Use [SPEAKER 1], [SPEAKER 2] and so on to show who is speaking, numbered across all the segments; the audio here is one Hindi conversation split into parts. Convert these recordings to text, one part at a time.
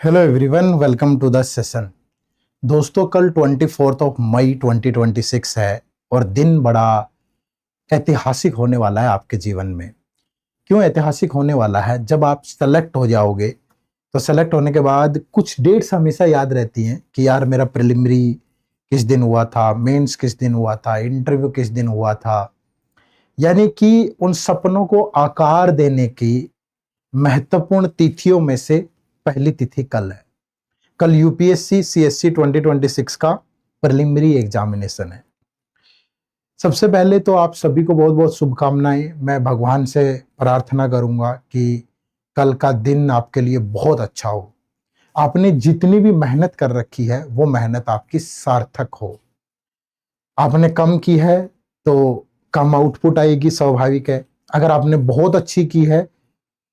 [SPEAKER 1] Hello everyone, welcome to the session. दोस्तों, कल 24 मई 2026 है और दिन बड़ा ऐतिहासिक होने वाला है आपके जीवन में। क्यों ऐतिहासिक होने वाला है? जब आप सेलेक्ट हो जाओगे तो सेलेक्ट होने के बाद कुछ डेट्स हमेशा याद रहती हैं कि यार मेरा प्रिलिमिनरी किस दिन हुआ था, मेंस किस दिन हुआ था, इंटरव्यू किस दिन हुआ था। यानी कि उन सपनों को आकार देने की महत्वपूर्ण तिथियों में से पहली तिथि कल है। कल यूपीएससी सीएससी 2026 का प्रिलिमिनरी एग्जामिनेशन है। सबसे पहले तो आप सभी को बहुत बहुत शुभकामनाएं। मैं भगवान से प्रार्थना करूंगा कि कल का दिन आपके लिए बहुत अच्छा हो। आपने जितनी भी मेहनत कर रखी है वो मेहनत आपकी सार्थक हो। आपने कम की है तो कम आउटपुट आएगी, स्वाभाविक है। अगर आपने बहुत अच्छी की है,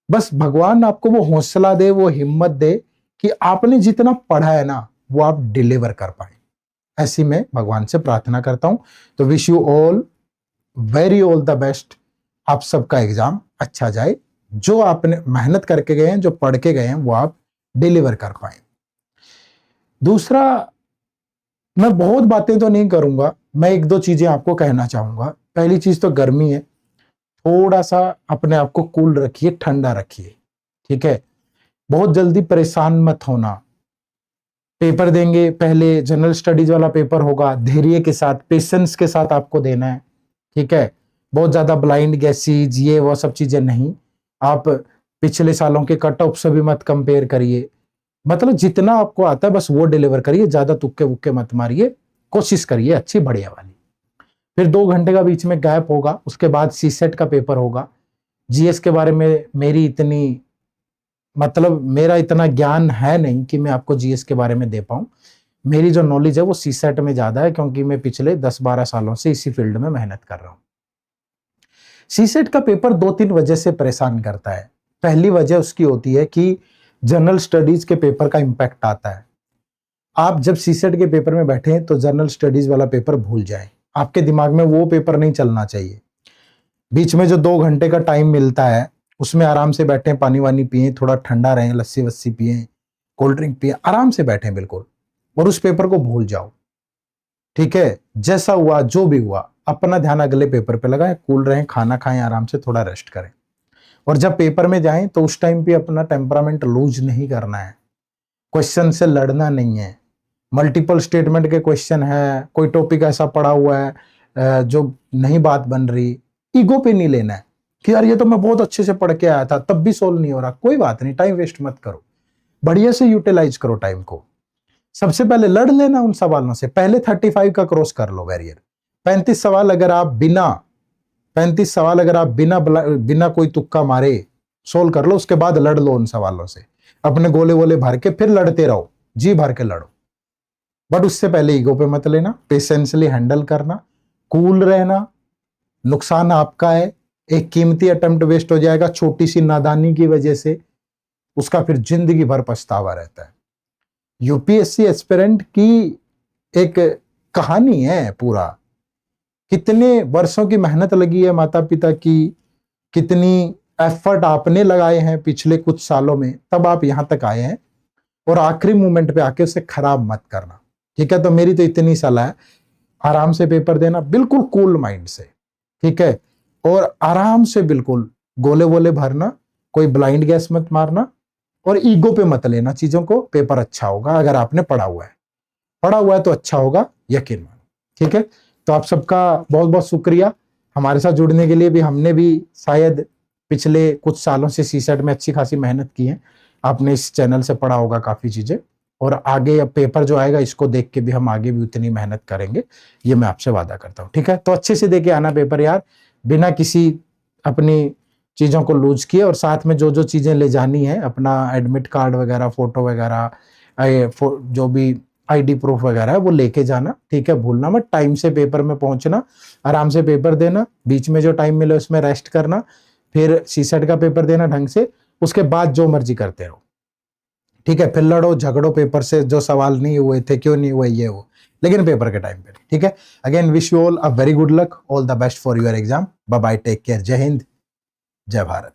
[SPEAKER 1] बस भगवान आपको वो हौसला दे, वो हिम्मत दे कि आपने जितना पढ़ा है ना वो आप डिलीवर कर पाए। ऐसी मैं भगवान से प्रार्थना करता हूं। तो wish you all very all the best. आप सबका एग्जाम अच्छा जाए। जो आपने मेहनत करके गए हैं, जो पढ़ के गए हैं, वो आप डिलीवर कर पाए। दूसरा, मैं बहुत बातें तो नहीं करूंगा, मैं एक दो चीजें आपको कहना चाहूंगा। पहली चीज तो गर्मी है, थोड़ा सा अपने आप को कूल रखिए, ठंडा रखिए, ठीक है। बहुत जल्दी परेशान मत होना। पेपर देंगे, पहले जनरल स्टडीज वाला पेपर होगा, धैर्य के साथ, पेशेंस के साथ आपको देना है, ठीक है। बहुत ज्यादा ब्लाइंड गैसेज ये वो सब चीजें नहीं। आप पिछले सालों के कट ऑफ से भी मत कंपेयर करिए। मतलब जितना आपको आता है बस वो डिलीवर करिए, ज्यादा तुक्के वुक्के मत मारिए। कोशिश करिए अच्छी बढ़िया वाली। फिर 2 घंटे का बीच में गैप होगा, उसके बाद सीसेट का पेपर होगा। जीएस के बारे में मेरी इतनी मतलब मेरा इतना ज्ञान है नहीं कि मैं आपको जीएस के बारे में दे पाऊं। मेरी जो नॉलेज है वो सीसेट में ज्यादा है, क्योंकि मैं पिछले 10-12 सालों से इसी फील्ड में मेहनत कर रहा हूं। सीसेट का पेपर 2-3 वजह से परेशान करता है। पहली वजह उसकी होती है कि जनरल स्टडीज के पेपर का इंपैक्ट आता है। आप जब सीसेट के पेपर में बैठे तो जनरल स्टडीज वाला पेपर भूल जाए। आपके दिमाग में वो पेपर नहीं चलना चाहिए। बीच में जो 2 घंटे का टाइम मिलता है उसमें आराम से बैठे, पानी वानी पिए, थोड़ा ठंडा रहें, लस्सी वस्सी पिए, कोल्ड ड्रिंक पिए, आराम से बैठे बिल्कुल, और उस पेपर को भूल जाओ, ठीक है। जैसा हुआ जो भी हुआ, अपना ध्यान अगले पेपर पे लगाएं, कूल रहें, खाना खाएं, आराम से थोड़ा रेस्ट करें। और जब पेपर में जाएं तो उस टाइम पे अपना टेम्परामेंट लूज नहीं करना है। क्वेश्चन से लड़ना नहीं है। मल्टीपल स्टेटमेंट के क्वेश्चन है, कोई टॉपिक ऐसा पड़ा हुआ है जो नहीं बात बन रही, ईगो पे नहीं लेना है कि यार ये तो मैं बहुत अच्छे से पढ़ के आया था तब भी सोल्व नहीं हो रहा। कोई बात नहीं, टाइम वेस्ट मत करो, बढ़िया से यूटिलाइज करो टाइम को। सबसे पहले लड़ लेना उन सवालों से। पहले 35 का क्रॉस कर लो बैरियर। 35 सवाल अगर आप बिना 35 सवाल अगर आप बिना कोई तुक्का मारे सोल्व कर लो, उसके बाद लड़ लो उन सवालों से। अपने गोले वोले भर के फिर लड़ते रहो, जी भर के लड़ो। बट उससे पहले ईगो पे मत लेना, पेशेंसली हैंडल करना, कूल रहना। नुकसान आपका है, एक कीमती अटेम्प्ट वेस्ट हो जाएगा छोटी सी नादानी की वजह से, उसका फिर जिंदगी भर पछतावा रहता है। यूपीएससी एस्पिरेंट की एक कहानी है पूरा। कितने वर्षों की मेहनत लगी है माता पिता की, कितनी एफर्ट आपने लगाए हैं पिछले कुछ सालों में, तब आप यहां तक आए हैं। और आखिरी मोमेंट पे आके उसे खराब मत करना, ठीक है। तो मेरी तो इतनी सलाह है, आराम से पेपर देना, बिल्कुल कूल माइंड से, ठीक है। और आराम से बिल्कुल गोले वोले भरना, कोई ब्लाइंड गैस मत मारना, और ईगो पे मत लेना चीजों को। पेपर अच्छा होगा अगर आपने पढ़ा हुआ है, पढ़ा हुआ है तो अच्छा होगा, यकीन मानो, ठीक है। तो आप सबका बहुत बहुत शुक्रिया हमारे साथ जुड़ने के लिए। भी हमने भी शायद पिछले कुछ सालों से सीसेट में अच्छी खासी मेहनत की है। आपने इस चैनल से पढ़ा होगा काफी चीजें, और आगे अब पेपर जो आएगा इसको देख के भी हम आगे भी उतनी मेहनत करेंगे, ये मैं आपसे वादा करता हूँ, ठीक है। तो अच्छे से देके आना पेपर यार, बिना किसी अपनी चीजों को लूज किए। और साथ में जो जो चीजें ले जानी है, अपना एडमिट कार्ड वगैरह, फोटो वगैरह, जो भी आईडी प्रूफ वगैरह है वो लेके जाना, ठीक है। भूलना मत, टाइम से पेपर में पहुंचना, आराम से पेपर देना, बीच में जो टाइम मिले उसमें रेस्ट करना, फिर सीसेट का पेपर देना ढंग से, उसके बाद जो मर्जी करते रहो, ठीक है। फिर लड़ो झगड़ो पेपर से, जो सवाल नहीं हुए थे क्यों नहीं हुए ये वो, लेकिन पेपर के टाइम पे, ठीक है। Again wish you all a very good luck, all the best for your exam. Bye bye, take care, जय हिंद, जय भारत।